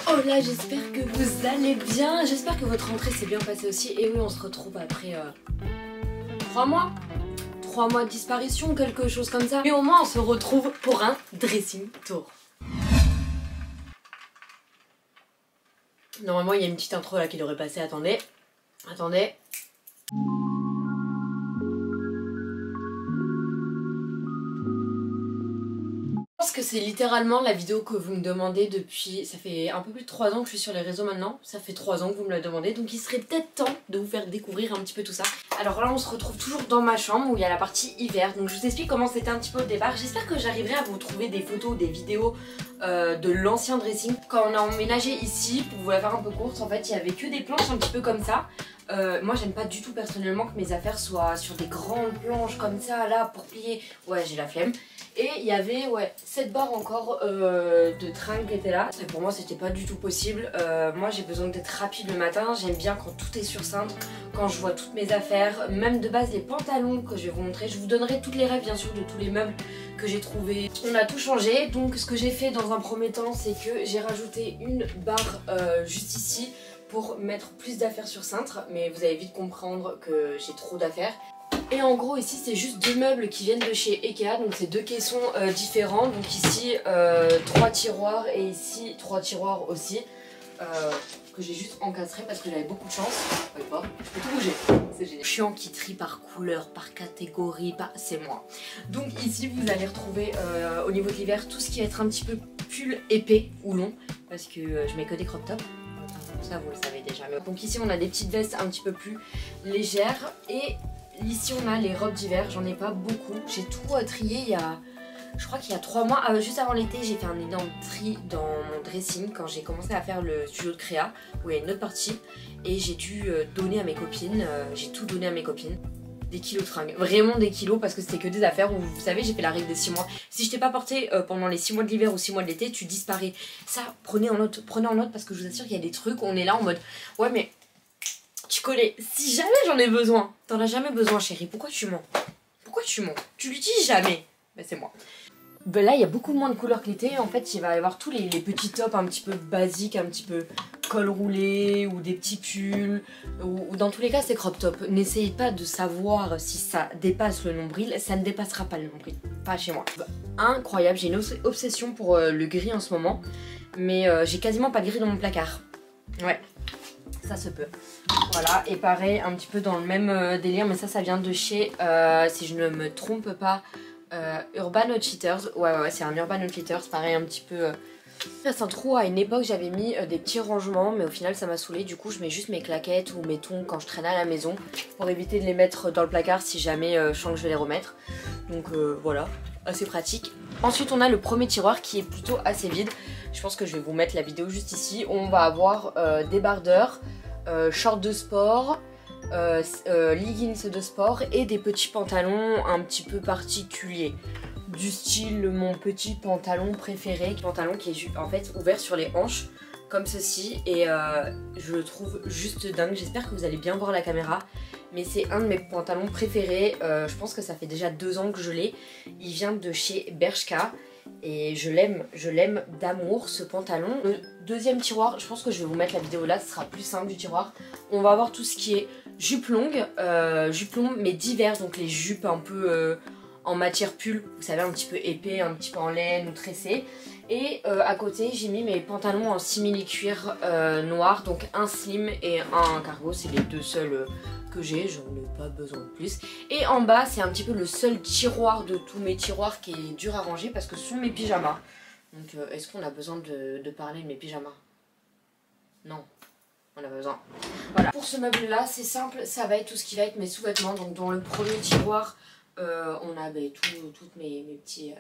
Oh là, j'espère que vous allez bien, j'espère que votre rentrée s'est bien passée aussi. Et oui, on se retrouve après 3 mois 3 mois de disparition, quelque chose comme ça. Mais au moins on se retrouve pour un dressing tour. Normalement il y a une petite intro là qui devrait passer, attendez. Je pense que c'est littéralement la vidéo que vous me demandez depuis... Ça fait un peu plus de 3 ans que je suis sur les réseaux maintenant. Ça fait 3 ans que vous me le demandez. Donc il serait peut-être temps de vous faire découvrir un petit peu tout ça. Alors là on se retrouve toujours dans ma chambre où il y a la partie hiver. Donc je vous explique comment c'était un petit peu au départ. J'espère que j'arriverai à vous trouver des photos, des vidéos de l'ancien dressing. Quand on a emménagé ici, pour vous la faire un peu courte, en fait il y avait que des planches un petit peu comme ça. Moi j'aime pas du tout personnellement que mes affaires soient sur des grandes planches comme ça là pour plier. Ouais, j'ai la flemme. Et il y avait cette barre encore de tringle qui était là. Et pour moi c'était pas du tout possible. Moi j'ai besoin d'être rapide le matin. J'aime bien quand tout est sur cintre, quand je vois toutes mes affaires. Même de base les pantalons que je vais vous montrer. Je vous donnerai toutes les rêves bien sûr de tous les meubles que j'ai trouvés. On a tout changé. Donc ce que j'ai fait dans un premier temps c'est que j'ai rajouté une barre juste ici pour mettre plus d'affaires sur cintre. Mais vous allez vite comprendre que j'ai trop d'affaires. Et en gros ici c'est juste deux meubles qui viennent de chez Ikea, donc c'est deux caissons différents. Donc ici 3 tiroirs et ici 3 tiroirs aussi que j'ai juste encastré parce que j'avais beaucoup de chance. Je peux tout bouger, c'est génial. Chiant qui trie par couleur, par catégorie, c'est moi. Donc ici vous allez retrouver au niveau de l'hiver tout ce qui va être un petit peu pull épais ou long parce que je mets que des crop tops. Ça vous le savez déjà. Donc ici on a des petites vestes un petit peu plus légères et ici on a les robes d'hiver, j'en ai pas beaucoup. J'ai tout trié il y a, je crois qu'il y a 3 mois, juste avant l'été j'ai fait un énorme tri dans mon dressing quand j'ai commencé à faire le studio de créa où il y a une autre partie et j'ai dû donner à mes copines, j'ai tout donné à mes copines. Des kilos de fringues, vraiment des kilos parce que c'était que des affaires où vous savez j'ai fait la règle des 6 mois. Si je t'ai pas porté pendant les 6 mois de l'hiver ou 6 mois de l'été, tu disparais. Ça prenez en note parce que je vous assure qu'il y a des trucs, on est là en mode ouais mais tu connais, si jamais j'en ai besoin. T'en as jamais besoin chérie, pourquoi tu mens? Pourquoi tu mens? Tu l'utilises jamais. Ben c'est moi. Ben là il y a beaucoup moins de couleurs que l'été. En fait il va y avoir tous les petits tops un petit peu basiques, un petit peu col roulé ou des petits pulls. Ou dans tous les cas c'est crop top. N'essayez pas de savoir si ça dépasse le nombril. Ça ne dépassera pas le nombril. Pas chez moi. Incroyable, j'ai une obsession pour le gris en ce moment. Mais j'ai quasiment pas de gris dans mon placard. Ouais. Ça se peut. Voilà, et pareil, un petit peu dans le même délire, mais ça vient de chez, si je ne me trompe pas, Urban Outfitters. Ouais, c'est un Urban Outfitters, pareil, un petit peu... C'est un trou, à une époque j'avais mis des petits rangements, mais au final ça m'a saoulé. Du coup je mets juste mes claquettes ou mes tongs quand je traîne à la maison, pour éviter de les mettre dans le placard si jamais je sens que je vais les remettre. Donc voilà, assez pratique. Ensuite on a le premier tiroir qui est plutôt assez vide. Je pense que je vais vous mettre la vidéo juste ici. On va avoir débardeurs, shorts de sport, leggings de sport et des petits pantalons un petit peu particuliers. Du style mon petit pantalon préféré, pantalon qui est en fait ouvert sur les hanches comme ceci et je le trouve juste dingue. J'espère que vous allez bien voir la caméra, mais c'est un de mes pantalons préférés. Je pense que ça fait déjà 2 ans que je l'ai. Il vient de chez Bershka et je l'aime d'amour ce pantalon. Le deuxième tiroir, je pense que je vais vous mettre la vidéo là, ce sera plus simple du tiroir. On va avoir tout ce qui est jupe longue mais diverses, donc les jupes un peu en matière pull, vous savez, un petit peu épais, un petit peu en laine ou tressé. Et à côté j'ai mis mes pantalons en simili-cuir noir, donc un slim et un cargo, c'est les deux seuls que j'ai, j'en ai pas besoin de plus. Et en bas c'est un petit peu le seul tiroir de tous mes tiroirs qui est dur à ranger parce que ce sont mes pyjamas. Donc est-ce qu'on a besoin de parler de mes pyjamas? Non, on a besoin. Voilà, pour ce meuble là c'est simple, ça va être tout ce qui va être mes sous-vêtements. Donc dans le premier tiroir on a toutes mes petits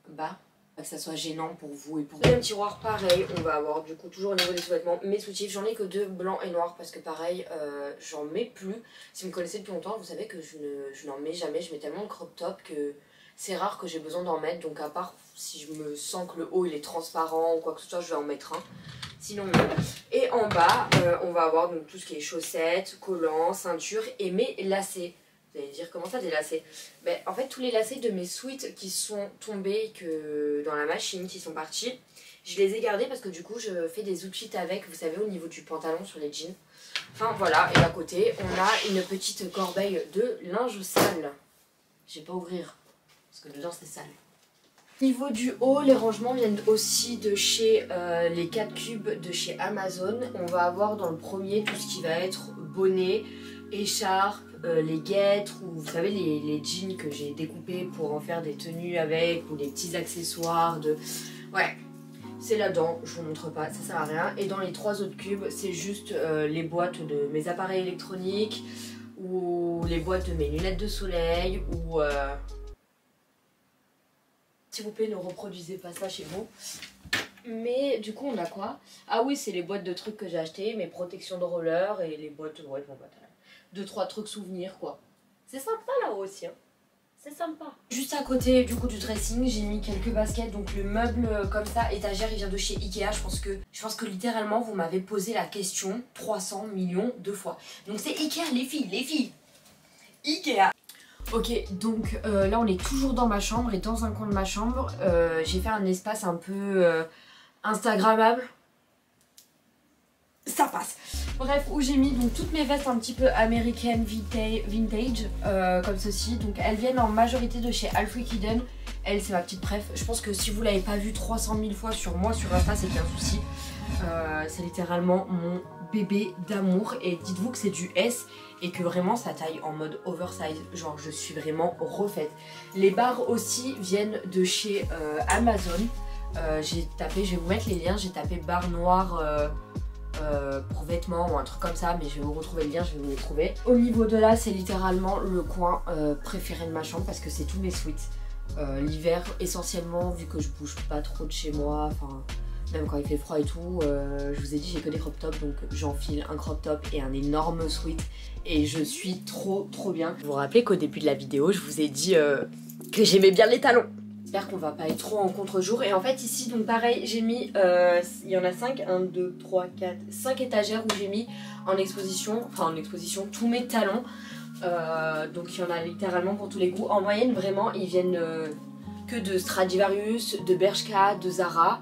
bas, que ça soit gênant pour vous et pour vous. Deuxième tiroir pareil, on va avoir du coup toujours au niveau des sous-vêtements mes soutifs. J'en ai que 2 blancs et noirs parce que pareil j'en mets plus. Si vous me connaissez depuis longtemps vous savez que je n'en mets jamais. Je mets tellement de crop top que c'est rare que j'ai besoin d'en mettre. Donc à part si je me sens que le haut il est transparent ou quoi que ce soit, je vais en mettre un. Sinon non. Et en bas on va avoir donc tout ce qui est chaussettes, collants, ceinture et mes lacets. Vous allez dire comment ça des lacets? Ben, en fait tous les lacets de mes sweats qui sont tombés dans la machine, qui sont partis, Je les ai gardés parce que du coup je fais des outfits avec, vous savez, au niveau du pantalon sur les jeans. Enfin voilà, et à côté on a une petite corbeille de linge sale. Je vais pas ouvrir parce que dedans c'est sale. Au niveau du haut, les rangements viennent aussi de chez les 4 cubes de chez Amazon. On va avoir dans le premier tout ce qui va être bonnet, écharpe, les guêtres ou vous savez les jeans que j'ai découpés pour en faire des tenues avec ou les petits accessoires de... Ouais, c'est là-dedans, je vous montre pas, ça sert à rien. Et dans les 3 autres cubes, c'est juste les boîtes de mes appareils électroniques ou les boîtes de mes lunettes de soleil ou... S'il vous plaît, ne reproduisez pas ça chez vous. Mais du coup, on a quoi? Ah oui, c'est les boîtes de trucs que j'ai acheté, mes protections de roller et les boîtes... Ouais, bon, bah, 2-3 trucs souvenirs, quoi. C'est sympa là-haut aussi, hein. C'est sympa. Juste à côté du coup du dressing, j'ai mis quelques baskets. Donc le meuble comme ça, étagère, il vient de chez Ikea. Je pense que littéralement, vous m'avez posé la question 300 millions de fois. Donc c'est Ikea, les filles. Ikea. Ok, donc là on est toujours dans ma chambre et dans un coin de ma chambre, j'ai fait un espace un peu instagrammable. Ça passe. Bref, où j'ai mis donc toutes mes vestes un petit peu américaines vintage, comme ceci. Donc elles viennent en majorité de chez Alfred Eden. Elle, c'est ma petite préf. Je pense que si vous l'avez pas vue 300 000 fois sur moi, sur Insta, c'est qu'il y a un souci. C'est littéralement mon bébé d'amour. Et dites-vous que c'est du S et que vraiment ça taille en mode oversize. Genre, je suis vraiment refaite. Les barres aussi viennent de chez Amazon. J'ai tapé, je vais vous mettre les liens, j'ai tapé barre noire... pour vêtements ou un truc comme ça, mais je vais vous retrouver le lien, je vais vous les trouver. Au niveau de là, c'est littéralement le coin préféré de ma chambre parce que c'est tous mes sweats. L'hiver, essentiellement, vu que je bouge pas trop de chez moi, enfin même quand il fait froid et tout, je vous ai dit j'ai que des crop tops, donc j'enfile un crop top et un énorme sweat et je suis trop bien. Vous vous rappelez qu'au début de la vidéo, je vous ai dit que j'aimais bien les talons. J'espère qu'on va pas être trop en contre-jour. Et en fait ici, donc pareil, j'ai mis, il y en a 5, 1, 2, 3, 4, 5 étagères où j'ai mis en exposition tous mes talons. Donc il y en a littéralement pour tous les goûts. En moyenne vraiment ils viennent que de Stradivarius, de Bershka, de Zara.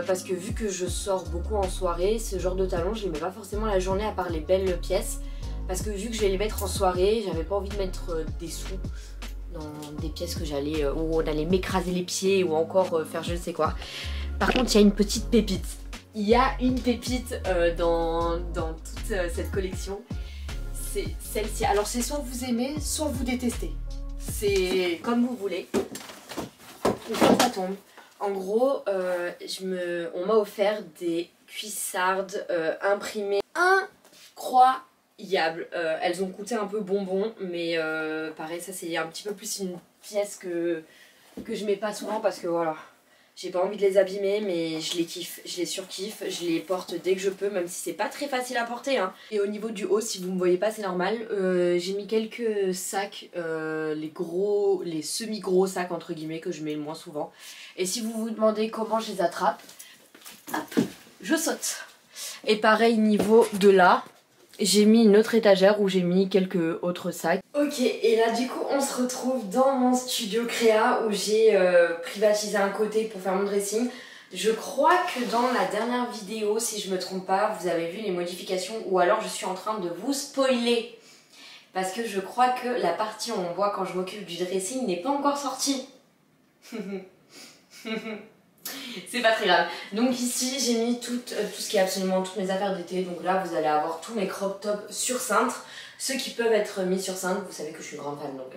Parce que vu que je sors beaucoup en soirée, ce genre de talons je les mets pas forcément la journée à part les belles pièces. Parce que vu que je vais les mettre en soirée, j'avais pas envie de mettre des sous dans des pièces que j'allais où on allait m'écraser les pieds ou encore faire je ne sais quoi. Par contre il y a une petite pépite. Il y a une pépite dans toute cette collection. C'est celle-ci. Alors c'est soit vous aimez, soit vous détestez. C'est comme vous voulez. Donc quand ça tombe. En gros, on m'a offert des cuissardes imprimées incroyables. Elles ont coûté un peu bonbon, mais pareil, ça c'est un petit peu plus une pièce que je mets pas souvent parce que voilà, j'ai pas envie de les abîmer, mais je les kiffe, je les surkiffe, je les porte dès que je peux, même si c'est pas très facile à porter, hein. Et au niveau du haut, si vous me voyez pas, c'est normal. J'ai mis quelques sacs, les semi-gros sacs entre guillemets que je mets le moins souvent. Et si vous vous demandez comment je les attrape, hop, je saute. Et pareil niveau de là, j'ai mis une autre étagère où j'ai mis quelques autres sacs. Ok, et là du coup on se retrouve dans mon studio créa où j'ai privatisé un côté pour faire mon dressing. Je crois que dans la dernière vidéo, si je me trompe pas, vous avez vu les modifications ou alors je suis en train de vous spoiler. Parce que je crois que la partie où on voit quand je m'occupe du dressing n'est pas encore sortie. C'est pas très grave. Donc ici j'ai mis tout ce qui est absolument toutes mes affaires d'été. Donc là vous allez avoir tous mes crop tops sur cintre. Ceux qui peuvent être mis sur cintre, vous savez que je suis grande fan donc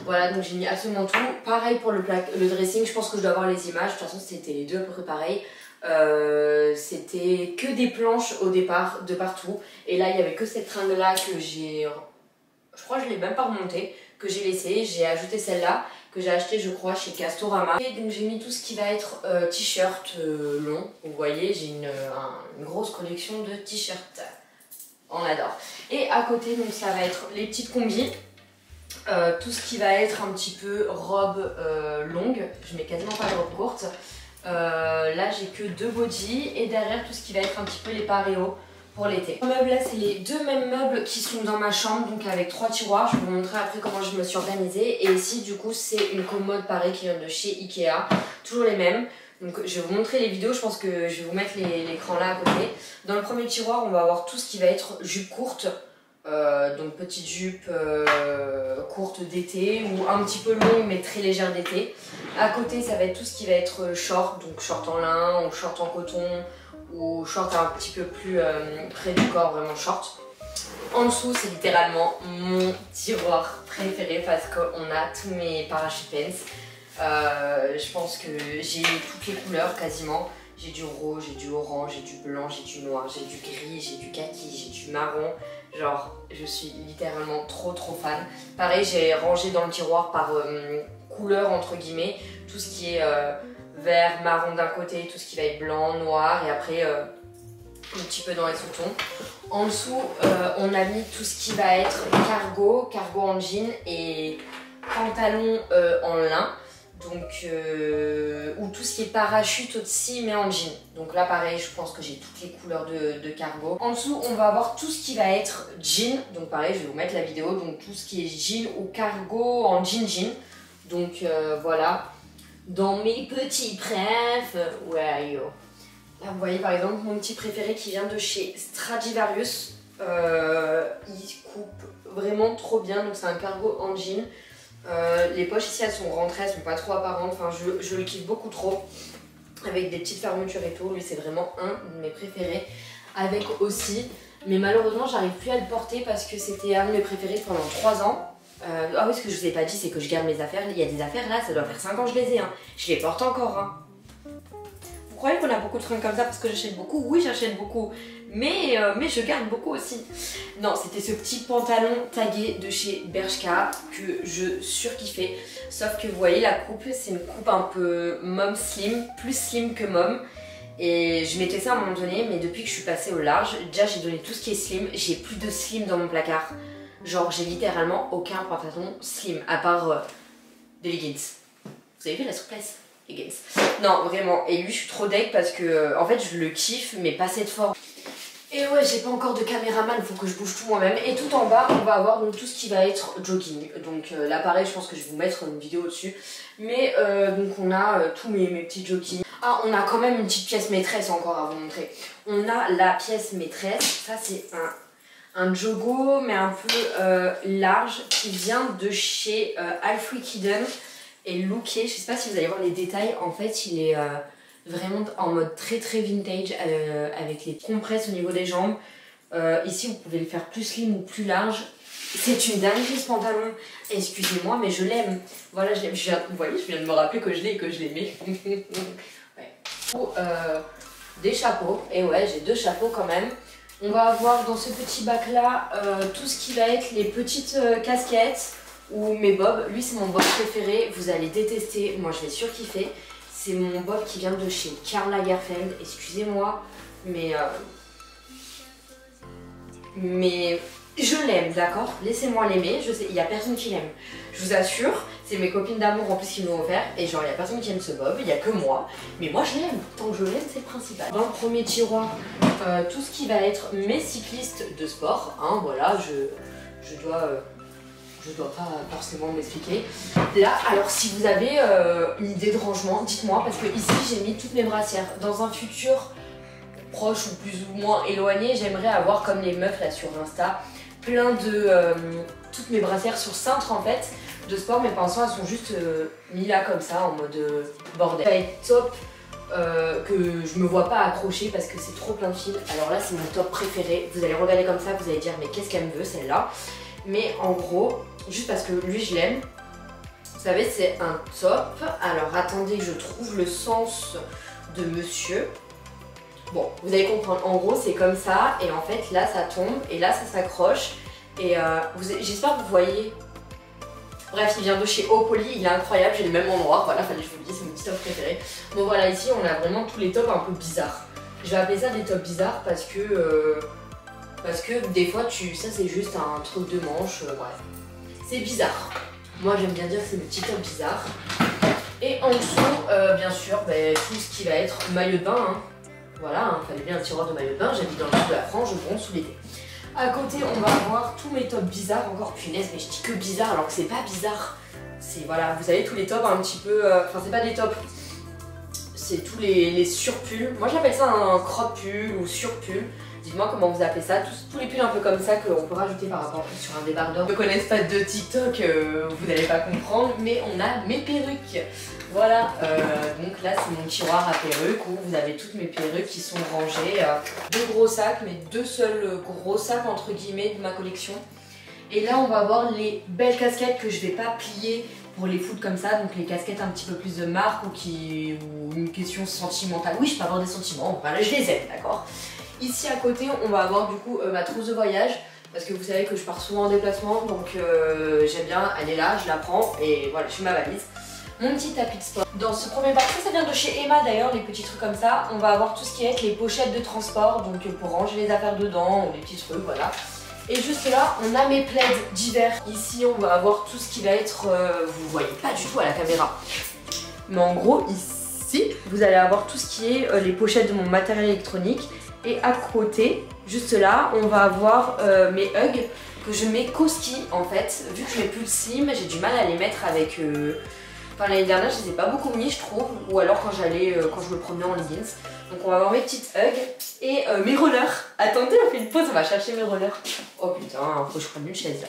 voilà, donc j'ai mis absolument tout. Pareil pour le dressing, je pense que je dois avoir les images. De toute façon c'était les deux à peu près pareil. C'était que des planches au départ de partout. Et là il n'y avait que cette tringle là que j'ai... Je crois que je l'ai même pas remontée, que j'ai laissé. J'ai ajouté celle-là que j'ai acheté je crois chez Castorama. Et donc j'ai mis tout ce qui va être t-shirt long. Vous voyez, j'ai une grosse collection de t-shirts. On adore. Et à côté donc ça va être les petites combis. Tout ce qui va être un petit peu robe longue. Je mets quasiment pas de robe courte. Là j'ai que 2 bodys et derrière tout ce qui va être un petit peu les paréos pour l'été. Les meubles là c'est les 2 mêmes meubles qui sont dans ma chambre, donc avec 3 tiroirs. Je vais vous montrer après comment je me suis organisée. Et ici du coup c'est une commode pareil qui vient de chez Ikea, toujours les mêmes. Donc je vais vous montrer les vidéos, je pense que je vais vous mettre l'écran là à côté. Dans le premier tiroir, on va avoir tout ce qui va être jupe courte, donc petite jupe courte d'été ou un petit peu longue mais très légère d'été. À côté, ça va être tout ce qui va être short, donc short en lin ou short en coton ou short un petit peu plus près du corps, vraiment short. En dessous, c'est littéralement mon tiroir préféré parce qu'on a tous mes parachute pants. Je pense que j'ai toutes les couleurs quasiment. J'ai du rouge, j'ai du orange, j'ai du blanc, j'ai du noir, j'ai du gris, j'ai du kaki, j'ai du marron. Genre, je suis littéralement trop fan. Pareil, j'ai rangé dans le tiroir par couleur entre guillemets. Tout ce qui est vert, marron d'un côté, tout ce qui va être blanc, noir et après un petit peu dans les sous-tons. En dessous, on a mis tout ce qui va être cargo en jean et pantalon en lin. Donc, ou tout ce qui est parachute aussi mais en jean. Donc là pareil, je pense que j'ai toutes les couleurs de cargo. En dessous, on va avoir tout ce qui va être jean. Donc pareil, je vais vous mettre la vidéo. Donc tout ce qui est jean ou cargo en jean. Donc voilà. Dans mes petits préf, where are you? Là, vous voyez par exemple mon petit préféré qui vient de chez Stradivarius. Il coupe vraiment trop bien, donc c'est un cargo en jean. Les poches ici elles sont rentrées, elles sont pas trop apparentes, enfin je le kiffe beaucoup trop. Avec des petites fermetures et tout, lui c'est vraiment un de mes préférés. Avec aussi, mais malheureusement j'arrive plus à le porter parce que c'était un de mes préférés pendant 3 ans. Ah oui, ce que je vous ai pas dit, c'est que je garde mes affaires. Il y a des affaires là, ça doit faire 5 ans que je les ai. Hein. Je les porte encore. Hein. Vous croyez qu'on a beaucoup de trucs comme ça parce que j'achète beaucoup? Oui, j'achète beaucoup. Mais je garde beaucoup aussi. Non, c'était ce petit pantalon tagué de chez Bershka que je surkiffais. Sauf que vous voyez, la coupe, c'est une coupe un peu mom slim, plus slim que mom. Et je mettais ça à un moment donné, mais depuis que je suis passée au large, déjà j'ai donné tout ce qui est slim. J'ai plus de slim dans mon placard. Genre j'ai littéralement aucun pantalon slim à part des leggings. Vous avez vu la souplesse? Leggings. Non vraiment, et lui je suis trop deg parce que en fait je le kiffe mais pas cette forme. Et ouais, j'ai pas encore de caméraman, il faut que je bouge tout moi-même. Et tout en bas, on va avoir donc tout ce qui va être jogging. Donc là pareil, je pense que je vais vous mettre une vidéo dessus. Mais donc on a tous mes petits joggings. Ah, on a quand même une petite pièce maîtresse encore à vous montrer. On a la pièce maîtresse, ça c'est un joggo mais un peu large qui vient de chez Alfred Kidden et looké. Je sais pas si vous allez voir les détails, en fait il est vraiment en mode très vintage avec les compresses au niveau des jambes. Ici vous pouvez le faire plus slim ou plus large. C'est une dinguerie ce pantalon, excusez-moi mais je l'aime. Voilà, je l'aime. Vous voyez, je viens de me rappeler que je l'ai et que je l'aimais. Ouais. Des chapeaux, et ouais j'ai 2 chapeaux quand même. On va avoir dans ce petit bac là tout ce qui va être les petites casquettes ou mes bobs. Lui c'est mon bob préféré, vous allez détester, moi je l'ai surkiffé. C'est mon bob qui vient de chez Karl Lagerfeld, excusez-moi, mais je l'aime, d'accord? Laissez-moi l'aimer, je sais, il n'y a personne qui l'aime. Je vous assure, c'est mes copines d'amour en plus qui me l'ont offert, et genre il n'y a personne qui aime ce bob, il n'y a que moi. Mais moi je l'aime, tant que je l'aime c'est le principal. Dans le premier tiroir, tout ce qui va être mes cyclistes de sport, hein, voilà, je dois pas forcément m'expliquer. Là, alors si vous avez une idée de rangement, dites-moi, parce que ici j'ai mis toutes mes brassières. Dans un futur proche ou plus ou moins éloigné, j'aimerais avoir comme les meufs là sur Insta, plein de toutes mes brassières sur cintre en fait, de sport, mais pour l'instant elles sont juste mis là comme ça en mode bordel. Ça va être top. Que je me vois pas accrocher parce que c'est trop plein de fils. Alors là c'est mon top préféré, vous allez regarder comme ça, vous allez dire mais qu'est-ce qu'elle me veut celle-là. Mais en gros, juste parce que lui je l'aime, vous savez c'est un top. Alors attendez que je trouve le sens de monsieur. Bon, vous allez comprendre, en gros c'est comme ça et en fait là ça tombe et là ça s'accroche. Et j'espère que vous voyez. Bref, il vient de chez Opoly, il est incroyable, j'ai le même en noir, voilà, fallait que je vous le dise, c'est mon petit top préféré. Bon voilà, ici on a vraiment tous les tops un peu bizarres. Je vais appeler ça des tops bizarres parce que des fois, ça c'est juste un truc de manche, bref. C'est bizarre. Moi j'aime bien dire que c'est mes petits tops bizarres. Et en dessous, bien sûr, tout ce qui va être maillot de bain. Hein. Voilà, hein, fallait bien un tiroir de maillot de bain, j'habite dans le sud de la France, je bronze sous l'été. À côté, on va avoir tous mes tops bizarres, encore punaise, mais je dis que bizarre alors que c'est pas bizarre. C'est voilà, vous avez tous les tops un petit peu, enfin c'est pas des tops, c'est tous les surpulls. Moi j'appelle ça un crop pull ou surpull. Dites-moi comment vous appelez ça, tous les pulls un peu comme ça qu'on peut rajouter par rapport sur un débardeur. Ceux qui ne connaissent pas de TikTok, vous n'allez pas comprendre, mais on a mes perruques. Voilà, donc là c'est mon tiroir à perruques où vous avez toutes mes perruques qui sont rangées. Deux gros sacs, mais deux seuls gros sacs entre guillemets de ma collection. Et là on va avoir les belles casquettes que je vais pas plier pour les foutre comme ça, donc les casquettes un petit peu plus de marque ou une question sentimentale. Oui, je peux avoir des sentiments, voilà, je les aime, d'accord. Ici à côté on va avoir du coup ma trousse de voyage, parce que vous savez que je pars souvent en déplacement, donc j'aime bien, elle est là, je la prends et voilà, je fais ma valise. Mon petit tapis de sport. Dans ce premier partie, ça vient de chez Emma d'ailleurs, les petits trucs comme ça. On va avoir tout ce qui est les pochettes de transport, donc pour ranger les affaires dedans, ou les petits trucs, voilà. Et juste là, on a mes plaids d'hiver. Ici, on va avoir tout ce qui va être... vous voyez pas du tout à la caméra. Mais en gros, ici, vous allez avoir tout ce qui est les pochettes de mon matériel électronique. Et à côté, juste là, on va avoir mes hugs que je mets qu'au ski en fait. Vu que je mets plus de slim, j'ai du mal à les mettre avec... Enfin, l'année dernière, je les ai pas beaucoup mis, je trouve. Ou alors quand je me promenais en leggings. Donc on va avoir mes petites hugs et mes rollers. Attendez, on fait une pause, on va chercher mes rollers. Oh putain, faut que je prenne une chaise là.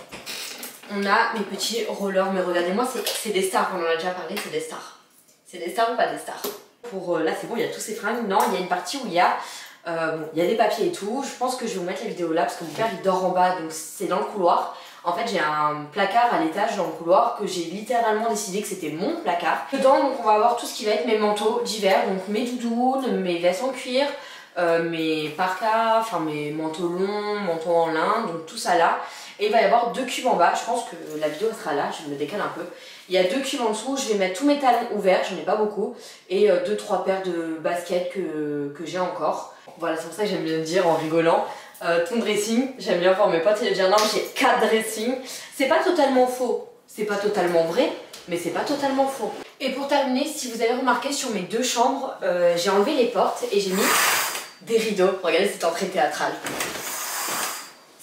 On a mes petits rollers, mais regardez-moi, c'est des stars, on en a déjà parlé, c'est des stars. C'est des stars ou pas des stars? Pour là, c'est bon, il y a tous ces fringues. Non, il y a une partie où il y a... bon, il y a des papiers et tout. Je pense que je vais vous mettre la vidéo là parce que mon père il dort en bas, donc c'est dans le couloir. En fait, j'ai un placard à l'étage dans le couloir que j'ai littéralement décidé que c'était mon placard. Dedans, donc, on va avoir tout ce qui va être mes manteaux d'hiver, donc mes doudounes, mes vestes en cuir, mes parkas, enfin mes manteaux longs, manteaux en lin, donc tout ça là. Et il va y avoir deux cubes en bas, je pense que la vidéo sera là, je me décale un peu. Il y a deux cubes en dessous, je vais mettre tous mes talons ouverts, j'en ai pas beaucoup, et 2-3 paires de baskets que j'ai encore. Voilà, c'est pour ça que j'aime bien dire en rigolant. Ton dressing, j'aime bien voir mes potes et dire non, j'ai 4 dressings. C'est pas totalement faux, c'est pas totalement vrai, mais c'est pas totalement faux. Et pour terminer, si vous avez remarqué sur mes deux chambres, j'ai enlevé les portes et j'ai mis des rideaux. Regardez cette entrée théâtrale.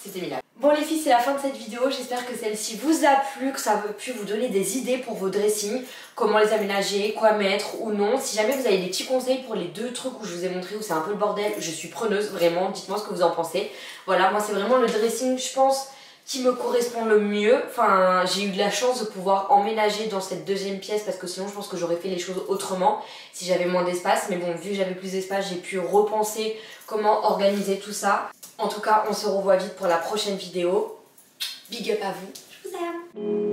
C'était mis là. Bon les filles, c'est la fin de cette vidéo, j'espère que celle-ci vous a plu, que ça a pu vous donner des idées pour vos dressings, comment les aménager, quoi mettre ou non. Si jamais vous avez des petits conseils pour les deux trucs où je vous ai montré où c'est un peu le bordel, je suis preneuse, vraiment, dites-moi ce que vous en pensez. Voilà, moi c'est vraiment le dressing, je pense, qui me correspond le mieux. Enfin, j'ai eu de la chance de pouvoir emménager dans cette deuxième pièce parce que sinon je pense que j'aurais fait les choses autrement si j'avais moins d'espace. Mais bon, vu que j'avais plus d'espace, j'ai pu repenser comment organiser tout ça. En tout cas, on se revoit vite pour la prochaine vidéo. Big up à vous, je vous aime.